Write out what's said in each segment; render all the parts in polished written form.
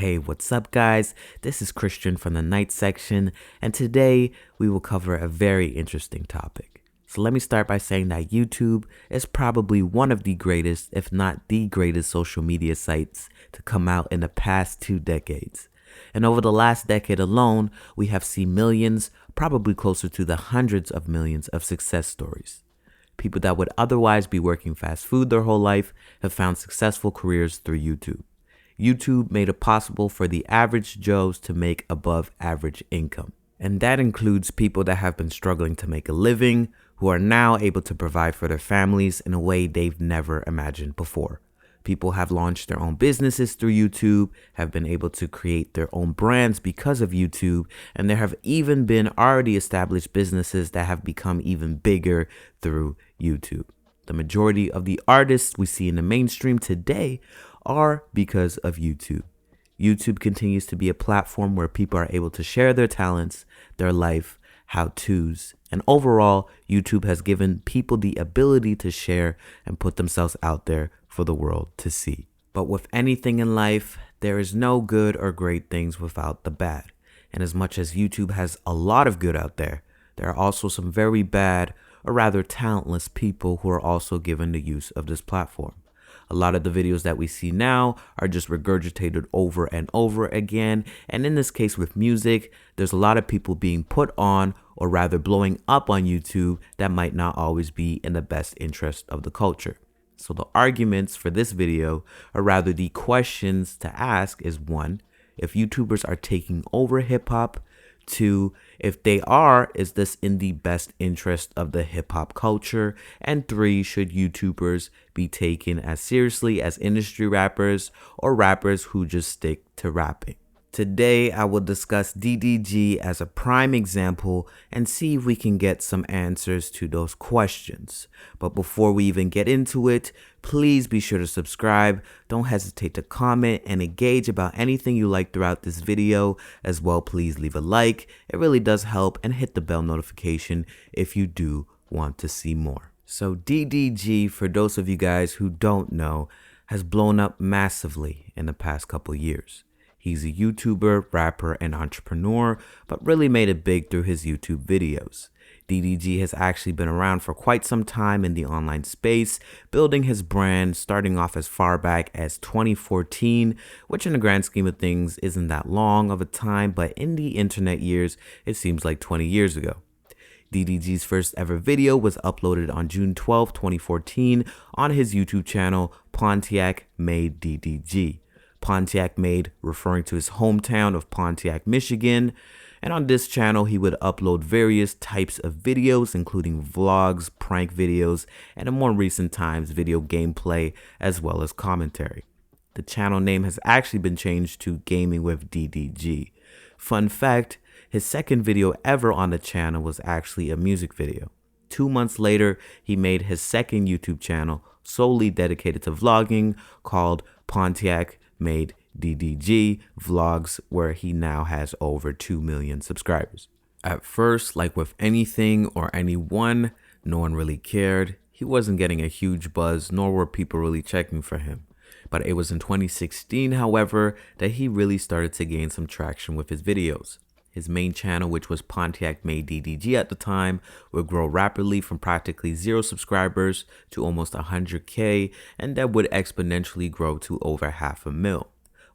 Hey, what's up, guys? This is Christian from the Night Section, and today we will cover a very interesting topic. So let me start by saying that YouTube is probably one of the greatest, if not the greatest, social media sites to come out in the past 2 decades. And over the last decade alone, we have seen millions, probably closer to the hundreds of millions of success stories. People that would otherwise be working fast food their whole life have found successful careers through YouTube. YouTube made it possible for the average Joes to make above average income. And that includes people that have been struggling to make a living, who are now able to provide for their families in a way they've never imagined before. People have launched their own businesses through YouTube, have been able to create their own brands because of YouTube, and there have even been already established businesses that have become even bigger through YouTube. The majority of the artists we see in the mainstream today are because of YouTube. YouTube continues to be a platform where people are able to share their talents, their life, how-tos, and overall, YouTube has given people the ability to share and put themselves out there for the world to see. But with anything in life, there is no good or great things without the bad. And as much as YouTube has a lot of good out there, there are also some very bad, or rather talentless people who are also given the use of this platform. A lot of the videos that we see now are just regurgitated over and over again. And in this case with music, there's a lot of people being put on, or rather blowing up on YouTube, that might not always be in the best interest of the culture. So the arguments for this video, or rather the questions to ask, is 1, if YouTubers are taking over hip hop. 2, if they are, is this in the best interest of the hip hop culture? And 3, should YouTubers be taken as seriously as industry rappers or rappers who just stick to rapping? Today, I will discuss DDG as a prime example and see if we can get some answers to those questions. But before we even get into it, please be sure to subscribe. Don't hesitate to comment and engage about anything you like throughout this video. As well, please leave a like. It really does help, and hit the bell notification if you do want to see more. So DDG, for those of you guys who don't know, has blown up massively in the past couple years. He's a YouTuber, rapper, and entrepreneur, but really made it big through his YouTube videos. DDG has actually been around for quite some time in the online space, building his brand starting off as far back as 2014, which in the grand scheme of things isn't that long of a time, but in the internet years, it seems like 20 years ago. DDG's first ever video was uploaded on June 12, 2014 on his YouTube channel, Pontiac Made DDG. Pontiac Made referring to his hometown of Pontiac, Michigan. And on this channel, he would upload various types of videos, including vlogs, prank videos, and in more recent times, video gameplay, as well as commentary. The channel name has actually been changed to Gaming with DDG. Fun fact, his second video ever on the channel was actually a music video. 2 months later, he made his second YouTube channel solely dedicated to vlogging called Pontiac Made DDG Vlogs, where he now has over 2 million subscribers. At first, like with anything or anyone, no one really cared. He wasn't getting a huge buzz, nor were people really checking for him. But it was in 2016, however, that he really started to gain some traction with his videos. His main channel, which was Pontiac Made DDG at the time, would grow rapidly from practically 0 subscribers to almost 100K, and that would exponentially grow to over 500,000.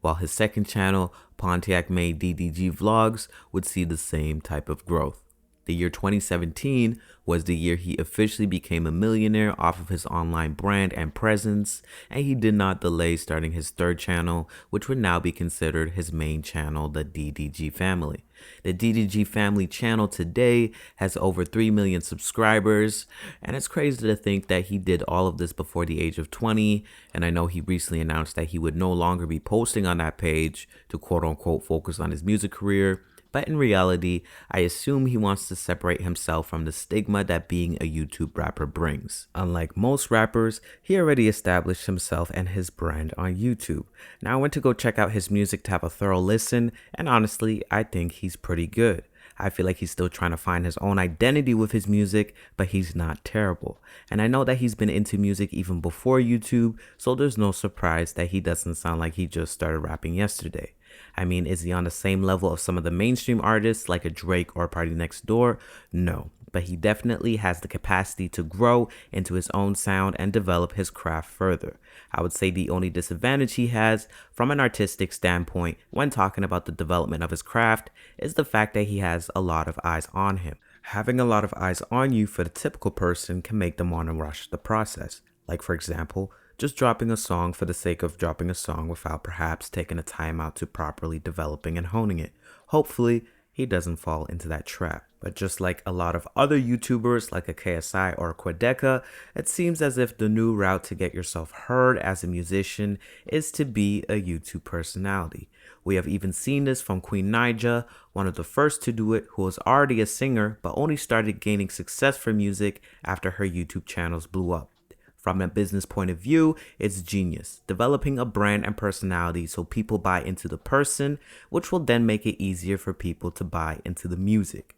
While his second channel, Pontiac Made DDG Vlogs, would see the same type of growth. The year 2017 was the year he officially became a millionaire off of his online brand and presence, and he did not delay starting his third channel, which would now be considered his main channel, the DDG Family. The DDG Family channel today has over 3 million subscribers, and it's crazy to think that he did all of this before the age of 20, and I know he recently announced that he would no longer be posting on that page to quote-unquote focus on his music career. But in reality, I assume he wants to separate himself from the stigma that being a YouTube rapper brings. Unlike most rappers, he already established himself and his brand on YouTube. Now I went to go check out his music to have a thorough listen, and honestly, I think he's pretty good. I feel like he's still trying to find his own identity with his music, but he's not terrible. And I know that he's been into music even before YouTube, so there's no surprise that he doesn't sound like he just started rapping yesterday. I mean, is he on the same level of some of the mainstream artists like a Drake or a Party Next Door? No, but he definitely has the capacity to grow into his own sound and develop his craft further. I would say the only disadvantage he has from an artistic standpoint when talking about the development of his craft is the fact that he has a lot of eyes on him. Having a lot of eyes on you for the typical person can make them want to rush the process. Like, for example, just dropping a song for the sake of dropping a song without perhaps taking a time out to properly developing and honing it. Hopefully, he doesn't fall into that trap. But just like a lot of other YouTubers like a KSI or a Quedeca, it seems as if the new route to get yourself heard as a musician is to be a YouTube personality. We have even seen this from Queen Naija, one of the first to do it, who was already a singer but only started gaining success for music after her YouTube channels blew up. From a business point of view, it's genius, developing a brand and personality so people buy into the person, which will then make it easier for people to buy into the music.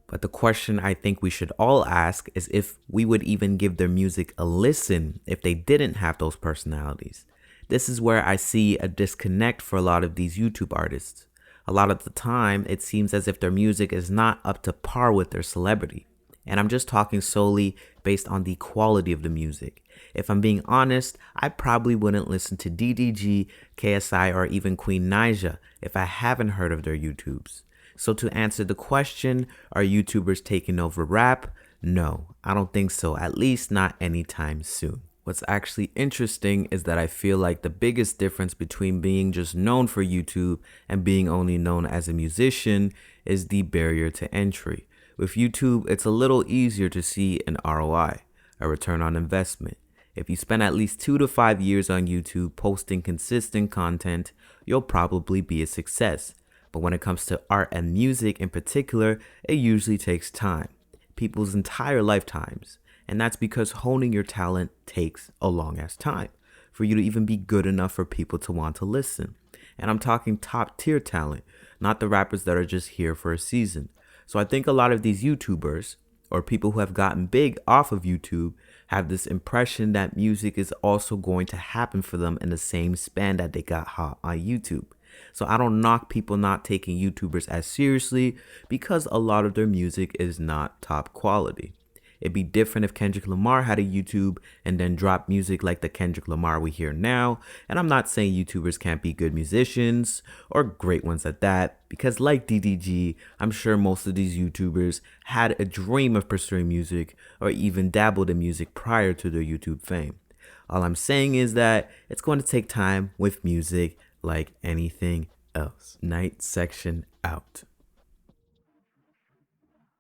But the question I think we should all ask is if we would even give their music a listen if they didn't have those personalities. This is where I see a disconnect for a lot of these YouTube artists. A lot of the time, it seems as if their music is not up to par with their celebrity. And I'm just talking solely based on the quality of the music. If I'm being honest, I probably wouldn't listen to DDG, KSI, or even Queen Naija if I haven't heard of their YouTubes. So to answer the question, are YouTubers taking over rap? No, I don't think so, at least not anytime soon. What's actually interesting is that I feel like the biggest difference between being just known for YouTube and being only known as a musician is the barrier to entry. With YouTube, it's a little easier to see an ROI, a return on investment. If you spend at least 2 to 5 years on YouTube posting consistent content, you'll probably be a success. But when it comes to art and music in particular, it usually takes time, people's entire lifetimes. And that's because honing your talent takes a long ass time for you to even be good enough for people to want to listen. And I'm talking top tier talent, not the rappers that are just here for a season. So I think a lot of these YouTubers or people who have gotten big off of YouTube have this impression that music is also going to happen for them in the same span that they got hot on YouTube. So I don't knock people not taking YouTubers as seriously because a lot of their music is not top quality. It'd be different if Kendrick Lamar had a YouTube and then dropped music like the Kendrick Lamar we hear now. And I'm not saying YouTubers can't be good musicians or great ones at that, because like DDG, I'm sure most of these YouTubers had a dream of pursuing music or even dabbled in music prior to their YouTube fame. All I'm saying is that it's going to take time with music like anything else. Night section out.